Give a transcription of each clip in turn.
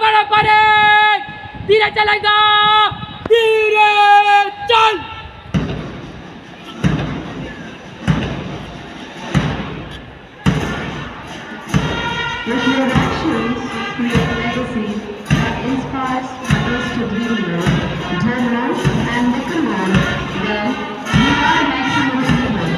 बड़ा परेड, धीरे चलेगा, धीरे चल। With your actions, create a legacy that inspires others to dream more, determine and become one. Then you are an excellent leader.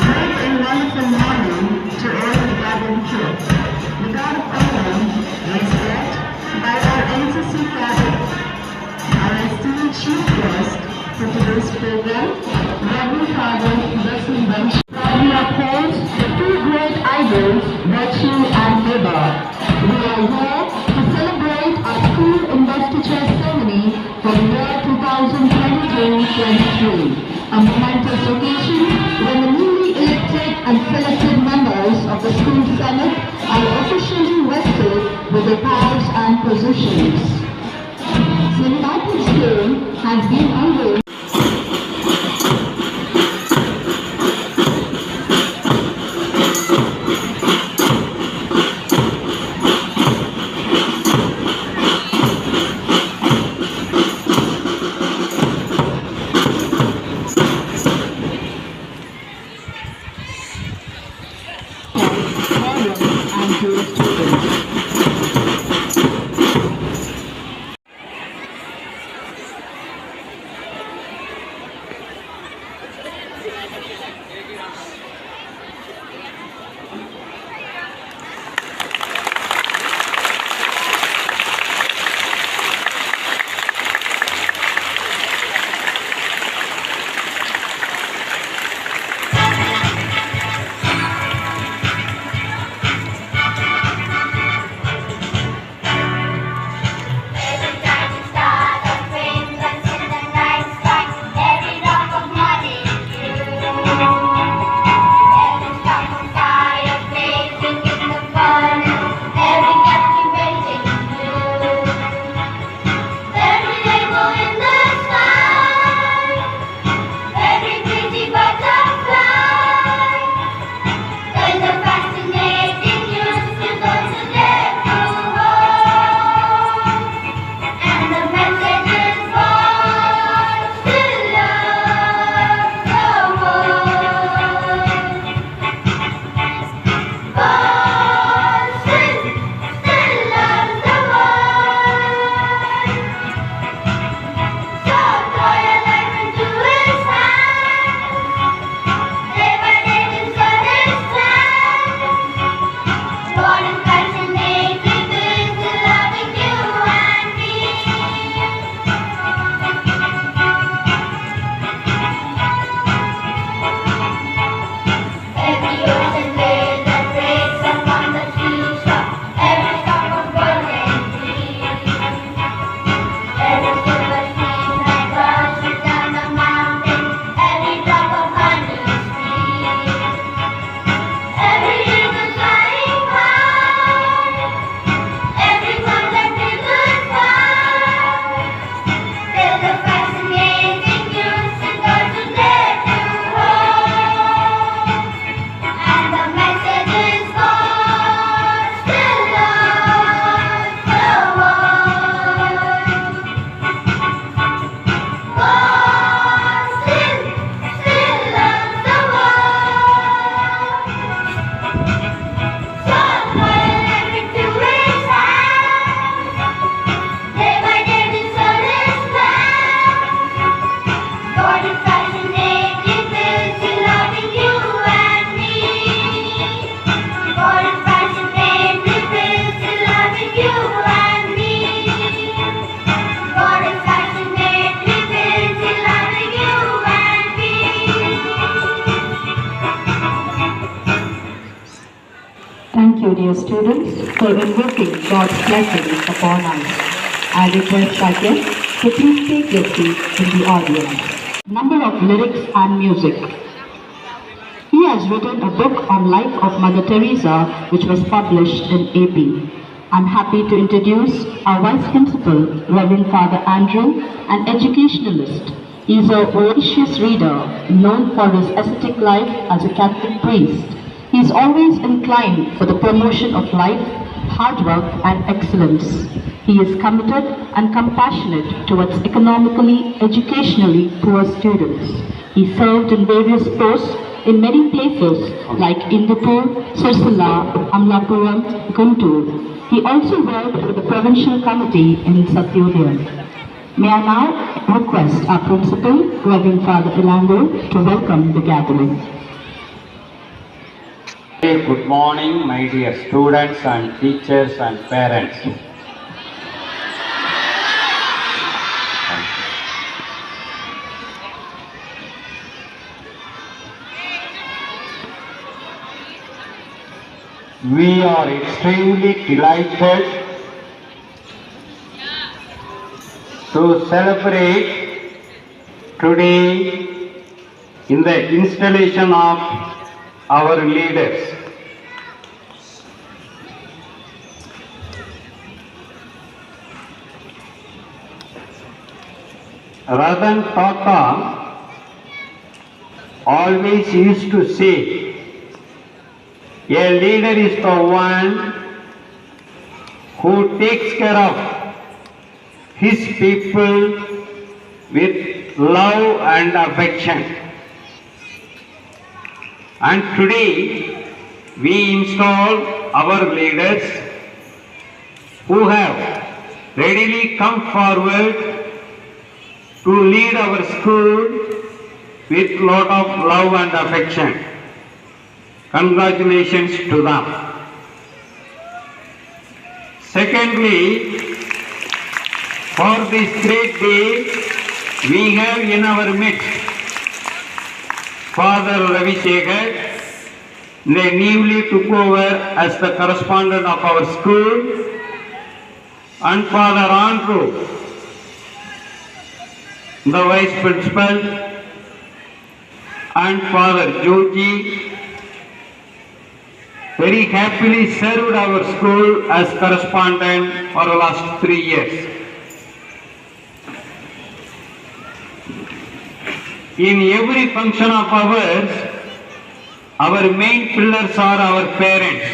Great and wonderful morning to all the gathered here. The God of Olam was led by our NCC cadre. Our esteemed chief guest for today's program, Reverend Father Wesley Bench. We uphold the two great idols, virtue and labor. We are here to celebrate our school investiture ceremony for the year 2022-23, a momentous occasion when the newly elected and selected members of the school senate are officially vested with their powers and positions. St.PATRICK'S Day has been unveiled. Thank you, dear students, for invoking God's blessings upon us. I request Satya to please take your seat in the audience. Number of lyrics and music. He has written a book on life of Mother Teresa, which was published in AP. I'm happy to introduce our Vice Principal, Reverend Father Andrew, an educationalist. He is a voracious reader, known for his ascetic life as a Catholic priest. He is always inclined for the promotion of life, hard work and excellence. He is committed and compassionate towards economically, educationally poor students. He served in various posts in many places like Indipur, Sirsila, Amlapuram, Guntur. He also worked with the provincial committee in Satyodaya. May I now request our principal, Reverend Father Ilango, to welcome the gathering. Good morning, my dear students and teachers and parents. We are extremely delighted to celebrate today in the installation of our leaders. Ratan Tata always used to say, a leader is the one who takes care of his people with love and affection. And today we install our leaders who have readily come forward to lead our school with lot of love and affection. Congratulations to them. Secondly, for this great day, we have in our midst Father Ravi Shekhar, they newly took over as the correspondent of our school, and Father Andrew, the vice principal, and Father Joji, very happily served our school as correspondent for the last 3 years. In every function of ours, our main pillars are our parents.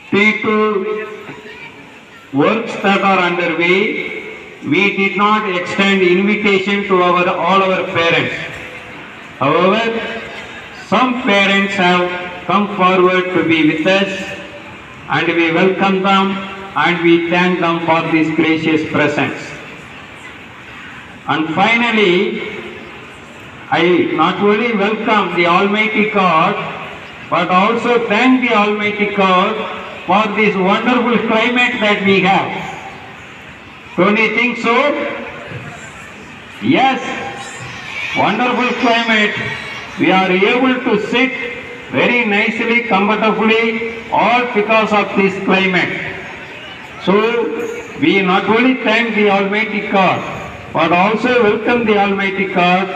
Due to works that are underway, we did not extend invitation to all our parents. However, some parents have come forward to be with us, and we welcome them and we thank them for this gracious presence. And finally, I not only welcome the Almighty God, but also thank the Almighty God for this wonderful climate that we have. Don't you think so? Yes, wonderful climate. We are able to sit very nicely, comfortably, all because of this climate. So, we not only thank the Almighty God, but also welcome the Almighty God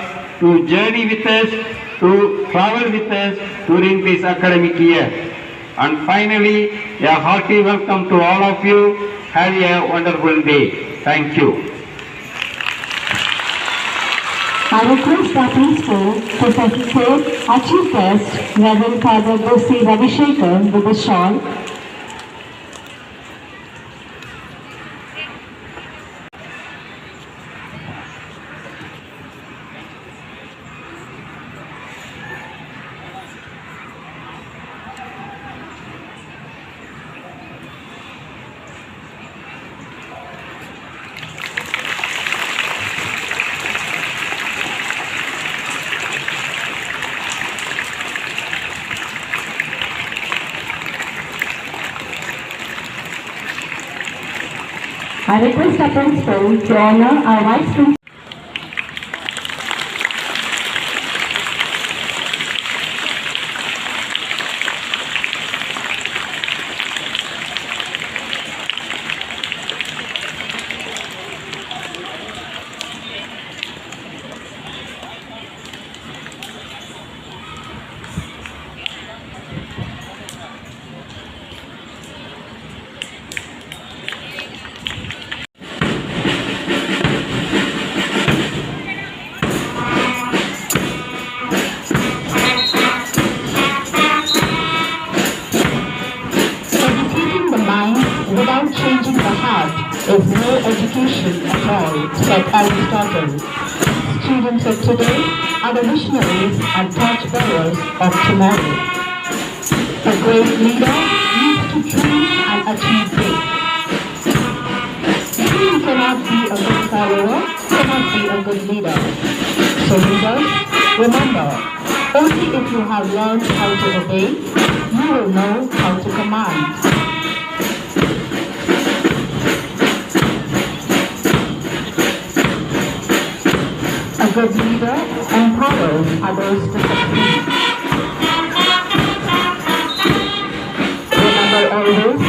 to journey with us, to travel with us during this academic year. And finally, a hearty welcome to all of you. Have a wonderful day. Thank you. I request our principal to facilitate our chief guest, Reverend Father Dosi Ravi Shekhar, with a shawl. I request our principal to honor our vice principal. said Aristotle. Students of today are the visionaries and torchbearers of tomorrow. A great leader needs to dream and achieve big. He who cannot be a good follower cannot be a good leader. So leaders, remember, only if you have learned how to obey, you will know how to command. A good leader empowers others to succeed. Remember always,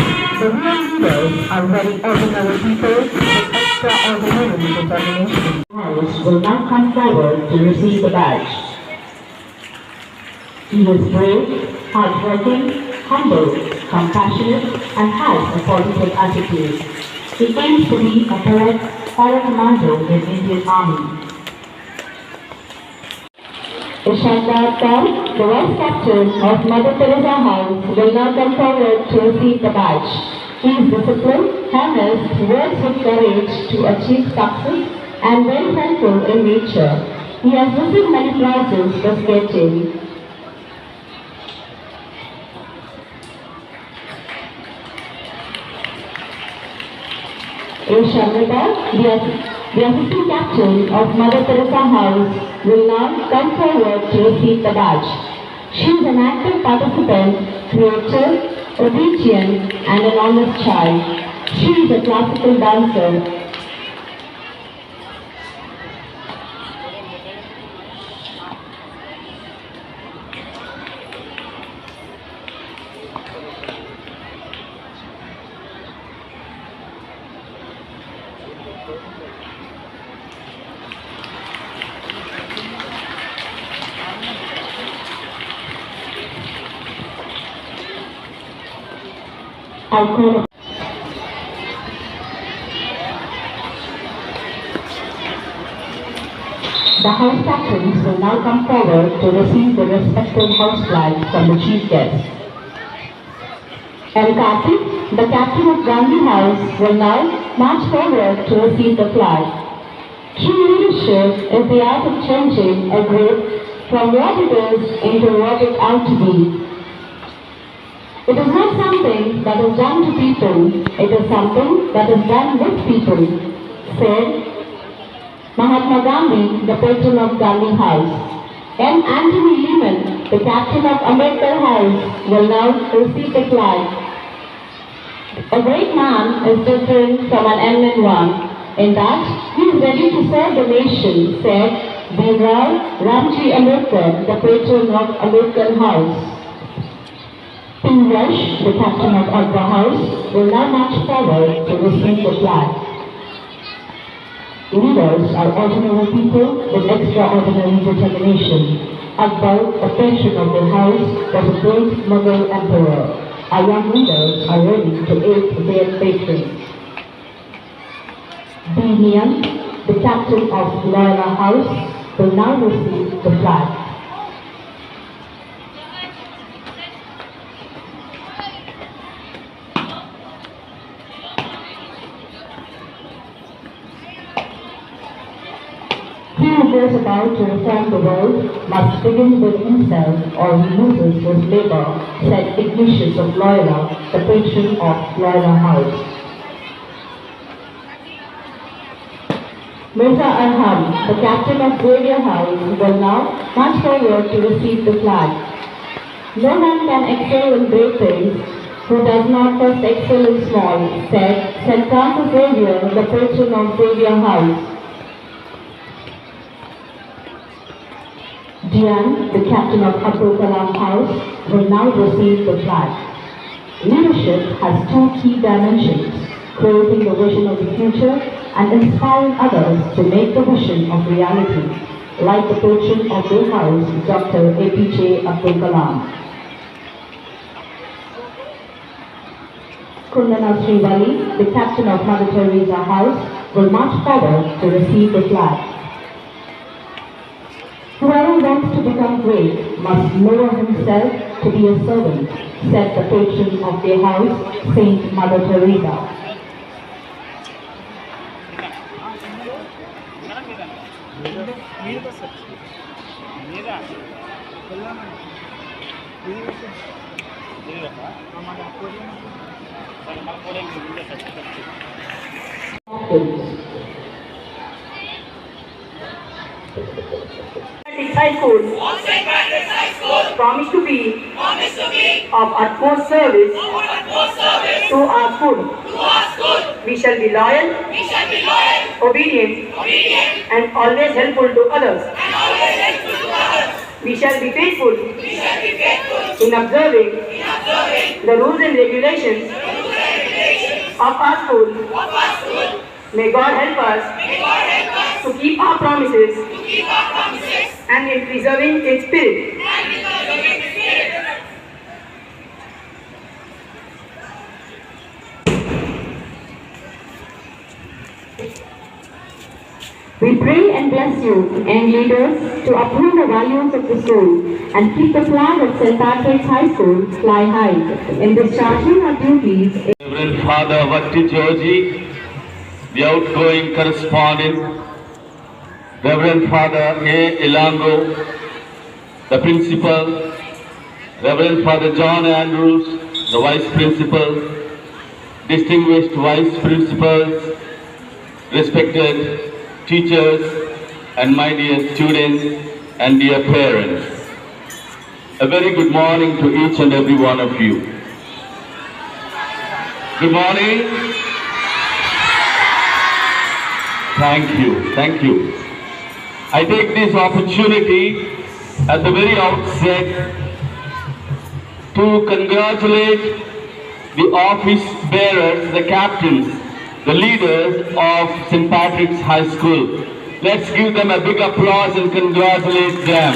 the real leaders are very ordinary people with extraordinary determination. House will now come forward to receive the badge. He is brave, hardworking, humble, compassionate, and has a positive attitude. He aims to be a cadet or a commando in Indian Army. Ishanda Khan, the Vice Captain of Mother Teresa House, will now come forward to receive the badge. He is disciplined, honest, works with courage to achieve success, and very thankful in nature. He has received many prizes for sketching. Shamrita, the Assistant Captain of Mother Teresa House, will now come forward to receive the badge. She is an active participant, creative, obedient, and an honest child. She is a classical dancer. The house captains will now come forward to receive the respective house flags from the chief guest. El Kartik, the captain of Gandhi House, will now march forward to receive the flag. True leadership is the art of changing a group from what it is into what it ought to be. It is not something that is done to people, it is something that is done with people, said Mahatma Gandhi, the patron of Gandhi House. M. Anthony Lehman, the captain of Ambedkar House, will now receive the flag. A great man is different from an eminent one, in that he is ready to serve the nation, said Bhimrao Ramji Ambedkar, the patron of Ambedkar House. P. Rush, the captain of Agba House, will now march forward to receive the flag. Leaders are ordinary people with extraordinary determination. Akbar, a patron of the house, was a great Mughal emperor. Our young leaders are ready to aid their patrons. B. Niam, the captain of Loyola House, will now receive the flag. He who goes about to reform the world must begin with himself or he loses his labor, said Ignatius of Loyola, the patron of Loyola House. Mirza Arham, the captain of Xavier House, will now march forward to receive the flag. No man can excel in great things who does not first excel in small, said St. Francis Xavier, the patron of Xavier House. Dian, the captain of Abdul Kalam House, will now receive the flag. Leadership has two key dimensions: creating the vision of the future and inspiring others to make the vision of reality, like the patron of the house, Dr. APJ Abdul Kalam. Kundana Srivalli, the captain of Mother Teresa House, will march forward to receive the flag. Whoever wants to become great must lower himself to be a servant, said the patron of their house, Saint Mother Teresa. High School promise to be of utmost service to our school. We shall be loyal, obedient, and always helpful to others. We shall be faithful in observing the rules and regulations of our school. May God help us to keep our promises and in preserving its spirit. We pray and bless you, young leaders, to uphold the values of the school and keep the flag of St.PATRICK'S High School fly high in discharging our duties. Reverend Father Vatti Georgie, the outgoing correspondent, Reverend Father A. Ilango, the principal, Reverend Father John Andrews, the vice principal, distinguished vice principals, respected teachers, and my dear students and dear parents. A very good morning to each and every one of you. Good morning. Thank you. Thank you. I take this opportunity at the very outset to congratulate the office bearers, the captains, the leaders of St. Patrick's High School. Let's give them a big applause and congratulate them.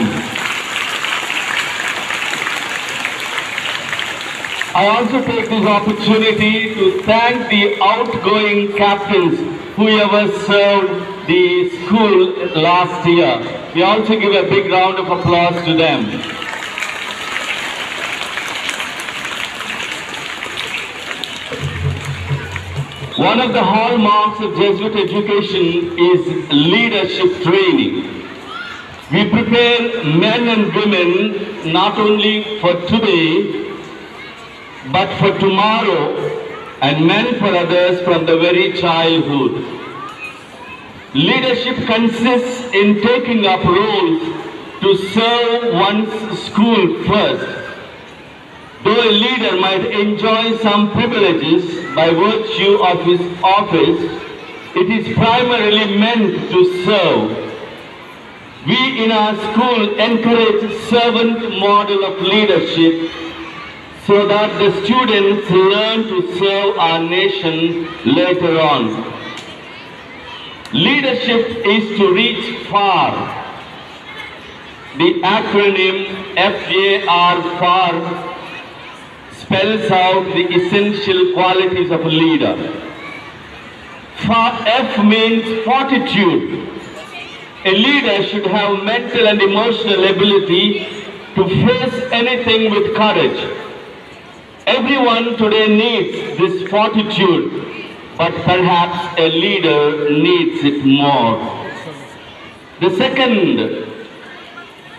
I also take this opportunity to thank the outgoing captains who ever served the school last year. We also give a big round of applause to them. One of the hallmarks of Jesuit education is leadership training. We prepare men and women not only for today, but for tomorrow, and men for others from the very childhood. Leadership consists in taking up roles to serve one's school first. Though a leader might enjoy some privileges by virtue of his office, it is primarily meant to serve. We in our school encourage servant model of leadership so that the students learn to serve our nation later on. Leadership is to reach far. The acronym FAR, FAR, spells out the essential qualities of a leader. F means fortitude. A leader should have mental and emotional ability to face anything with courage. Everyone today needs this fortitude, but perhaps a leader needs it more. The second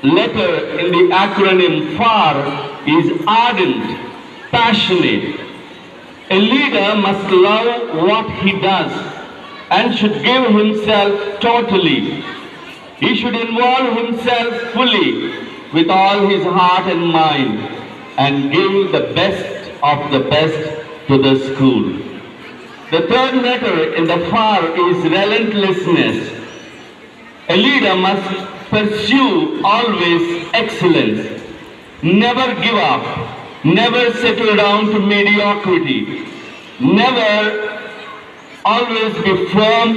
letter in the acronym FAR is ardent, passionate. A leader must love what he does and should give himself totally. He should involve himself fully with all his heart and mind and give the best of the best to the school. The third letter in the FAR is relentlessness. A leader must pursue always excellence, never give up, never settle down to mediocrity, never, always be firm,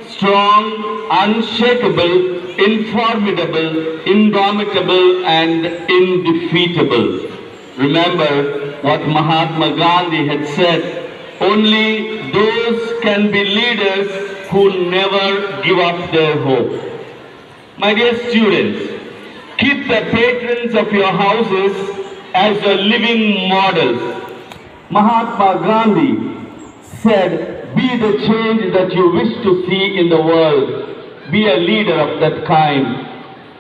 strong, unshakable, informidable, indomitable, and indefeatable. Remember what Mahatma Gandhi had said, only those can be leaders who never give up their hope. My dear students, keep the patrons of your houses as your living models. Mahatma Gandhi said, be the change that you wish to see in the world. Be a leader of that kind.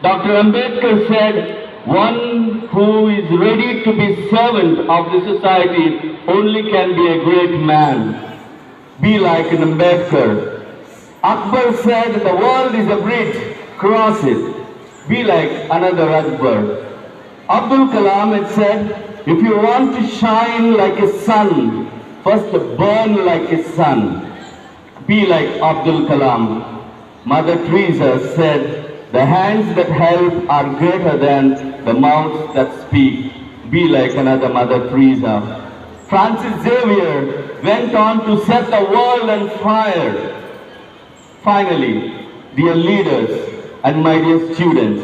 Dr. Ambedkar said, One who is ready to be servant of the society only can be a great man. Be like an Ambedkar. Akbar said, the world is a bridge, cross it. Be like another Akbar. Abdul Kalam had said, if you want to shine like a sun, first burn like a sun. Be like Abdul Kalam. Mother Teresa said, the hands that help are greater than the mouths that speak. Be like another Mother Teresa. Francis Xavier went on to set the world on fire. Finally, dear leaders and my dear students,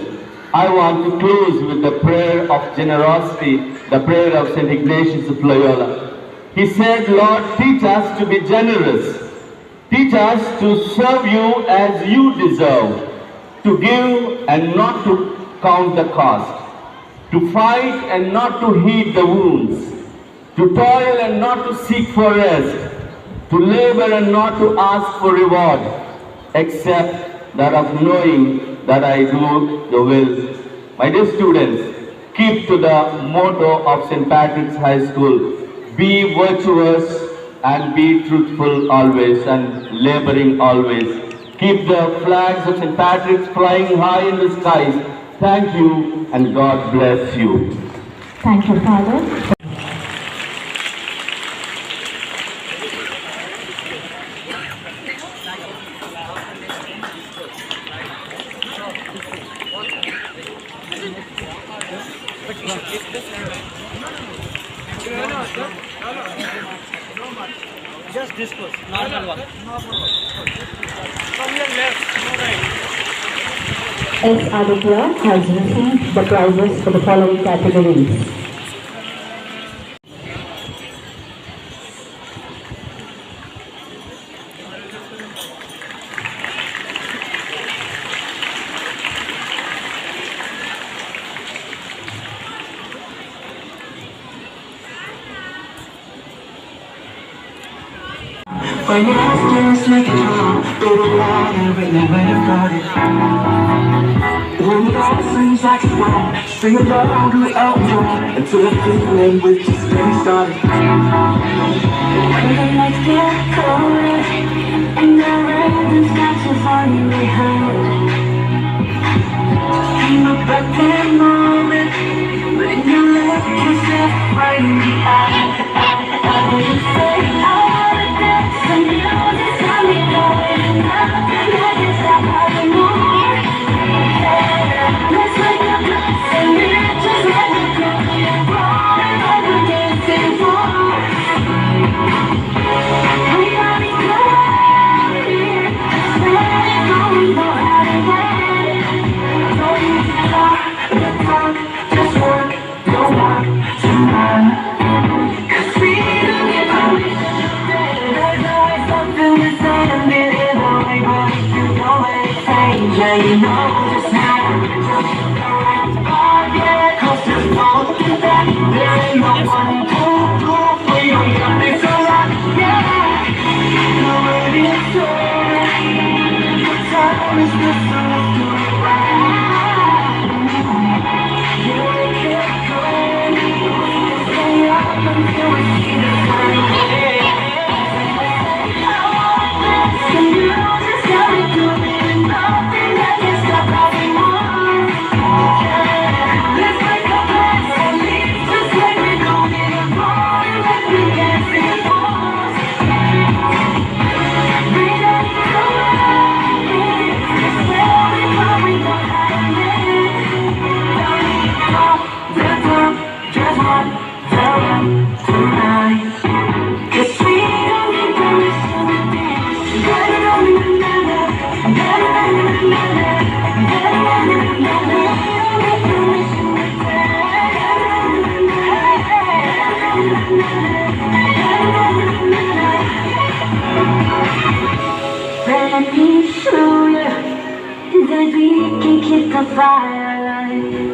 I want to close with the prayer of generosity, the prayer of St. Ignatius of Loyola. He said, Lord, teach us to be generous. Teach us to serve you as you deserve, to give and not to count the cost, to fight and not to heed the wounds, to toil and not to seek for rest, to labor and not to ask for reward, except that of knowing that I do the will. My dear students, keep to the motto of St. Patrick's High School, be virtuous and be truthful always and laboring always. Keep the flags of St. Patrick's flying high in the skies. Thank you and God bless you. Thank you, Father. Just discuss, normal one. From your left, no right. S. Aditya has received the prizes for the following categories. When you just make it wrong, through the water with no way to guard it. When it all seems like it's wrong, sing along to the outro until the feeling was just getting started. When the lights get colder and the rhythms start to fall you behind, dream about that moment when you look yourself right in the eye. I wouldn't say I wanna dance and you just got me going. Nothing I can stop having more. Let's make a place and just let it go. Rolling like we're dancing for. We got it going here. Let it go, we know how to get it. Don't need to talk, the talk, just work, don't walk too long. Yeah, you know just how to do it. Oh yeah, 'cause there's no that. There ain't no one to do for you. You got me so loud, yeah. You're ready to say the time is just so to right. You can't go. Stay up until we see the sun. I want this and you just gotta do it. Let me show you that we can keep the fire alive.